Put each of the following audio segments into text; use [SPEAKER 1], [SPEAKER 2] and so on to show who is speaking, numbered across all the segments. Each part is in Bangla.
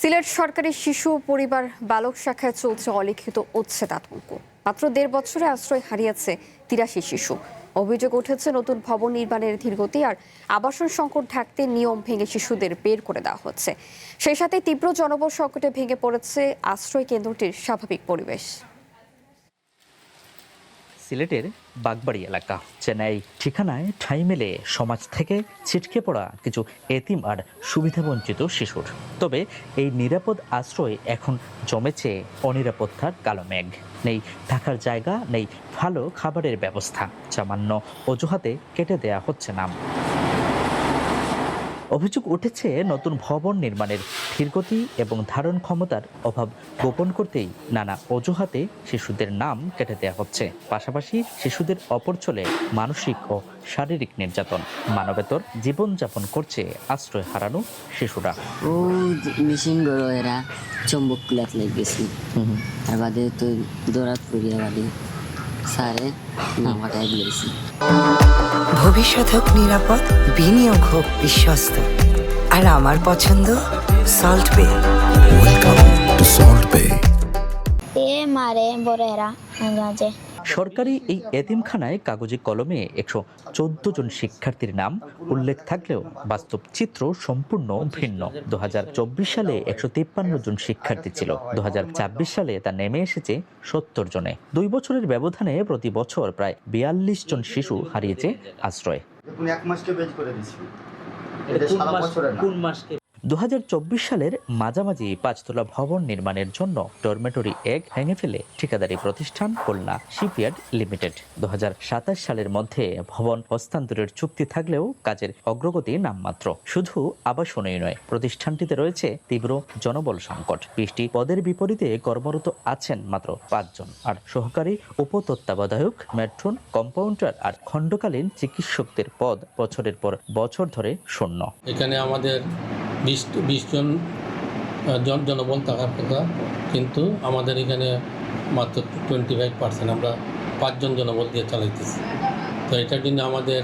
[SPEAKER 1] সিলেট সরকারি শিশু ও পরিবার বালক শাখায় চলছে অলিখিত উচ্ছেদ আতঙ্ক। মাত্র ১.৫ বছরে আশ্রয় হারিয়েছে ৮৩ শিশু। অভিযোগ উঠেছে নতুন ভবন নির্মাণের ধীরগতি আর আবাসন সংকট ঢাকতে নিয়ম ভেঙে শিশুদের বের করে দেওয়া হচ্ছে। সেই সাথে তীব্র জনবল সংকটে ভেঙে পড়েছে আশ্রয় কেন্দ্রটির স্বাভাবিক পরিবেশ।
[SPEAKER 2] সিলেটের বাগবাড়ি এলাকা চেন্নাই ঠিকানায় ঠাঁই মেলে সমাজ থেকে ছিটকে পড়া কিছু এতিম আর সুবিধাবঞ্চিত শিশুর। তবে এই নিরাপদ আশ্রয় এখন জমেছে অনিরাপত্তার কালো মেঘ। নেই থাকার জায়গা, নেই ভালো খাবারের ব্যবস্থা, সামান্য অজুহাতে কেটে দেয়া হচ্ছে নাম। অভিযোগ উঠেছে নতুন ভবন নির্মাণের ধীরগতি এবং ধারণ ক্ষমতার অভাব গোপন করতেই নানা অজুহাতে শিশুদের নাম কেটে দেওয়া হচ্ছে। পাশাপাশি শিশুদের অপর চলে মানসিক ও শারীরিক নির্যাতন। মানবেতর জীবনযাপন করছে আশ্রয় হারানো শিশুরা।
[SPEAKER 3] ও মেশিন গড়ো এরা চম্বক কুলাত লাগেছি আর বাদে তো দৌড়াত করিয়া বাদে সারে নাম হাটাই দিয়েছি।
[SPEAKER 4] ভবিষ্যৎ হোক নিরাপদ, বিনিয়োগ হোক বিশ্বস্ত, আর আমার পছন্দ সল্ট বে।
[SPEAKER 5] ওয়েলকাম টু সল্ট বে।
[SPEAKER 6] মারে বড়েরা আঞ্জাজে
[SPEAKER 2] সরকারি এই এতিমখানায় কাগজে কলমে ১১৪ জন শিক্ষার্থীর নাম উল্লেখ থাকলেও বাস্তব চিত্র সম্পূর্ণ ভিন্ন। ২০২৪ সালে ১৫৩ জন শিক্ষার্থী ছিল, ২০২৪ সালে তা নেমে এসেছে ৭০ জনে। ২ বছরের ব্যবধানে প্রতি বছর প্রায় ৪২ জন শিশু হারিয়েছে আশ্রয়। ২০২৪ সালের মাঝামাঝি ৫ তলা ভবন নির্মাণের জন্য ডরমেটরি ১ ভেঙে ফেলে ঠিকাদারি প্রতিষ্ঠান খুলনা শিপইয়ার্ড লিমিটেড। ২০২৭ সালের মধ্যে ভবন হস্তান্তরের চুক্তি থাকলেও কাজের অগ্রগতি নামমাত্র। শুধু আবাসনই নয়, প্রতিষ্ঠানটিতে রয়েছে তীব্র জনবল সংকট। ২০টি পদের বিপরীতে কর্মরত আছেন মাত্র ৫ জন, আর সহকারী উপতত্ত্বাবধায়ক, মেট্রন, কম্পাউন্ডার আর খণ্ডকালীন চিকিৎসকদের পদ বছরের পর বছর ধরে শূন্য।
[SPEAKER 7] এখানে আমাদের ২০ জন জনবল থাকার কথা, কিন্তু আমাদের এখানে মাত্র 25% আমরা 5 জন জনবল দিয়ে চালাইতেছি। তো এটার জন্য আমাদের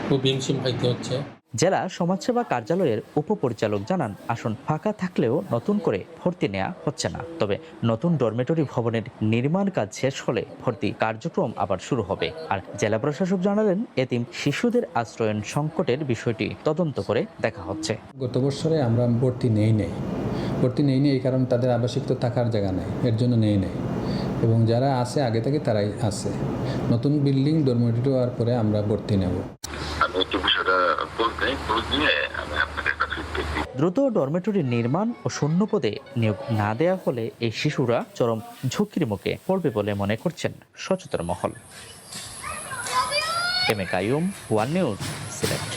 [SPEAKER 7] খুব হিমশিম খাইতে হচ্ছে।
[SPEAKER 2] জেলা সমাজসেবা কার্যালয়ের উপপরিচালক জানান, আসন ফাঁকা থাকলেও নতুন করে ভর্তি নেওয়া হচ্ছে না। তবে নতুন ডরমেটরি ভবনের নির্মাণ কাজ শেষ হলে ভর্তি কার্যক্রম আবার শুরু হবে। আর জেলা প্রশাসক জানালেন, এতিম শিশুদের আশ্রয়ন সংকটের বিষয়টি তদন্ত করে দেখা হচ্ছে।
[SPEAKER 8] গত বছরে আমরা ভর্তি নেই এই কারণে তাদের আবাসিক তো থাকার জায়গা নেই, এর জন্য নেই এবং যারা আছে আগে থেকে তারাই আছে। নতুন বিল্ডিং ডরমেটরি হওয়ার পরে আমরা ভর্তি নেব।
[SPEAKER 2] দ্রুত ডরমেটরি নির্মাণ ও শূন্য পদে নিয়োগ না দেয়া হলে এই শিশুরা চরম ঝুঁকির মুখে পড়বে বলে মনে করছেন সচেতন মহল। M A Qayyum, one news, Sylhet.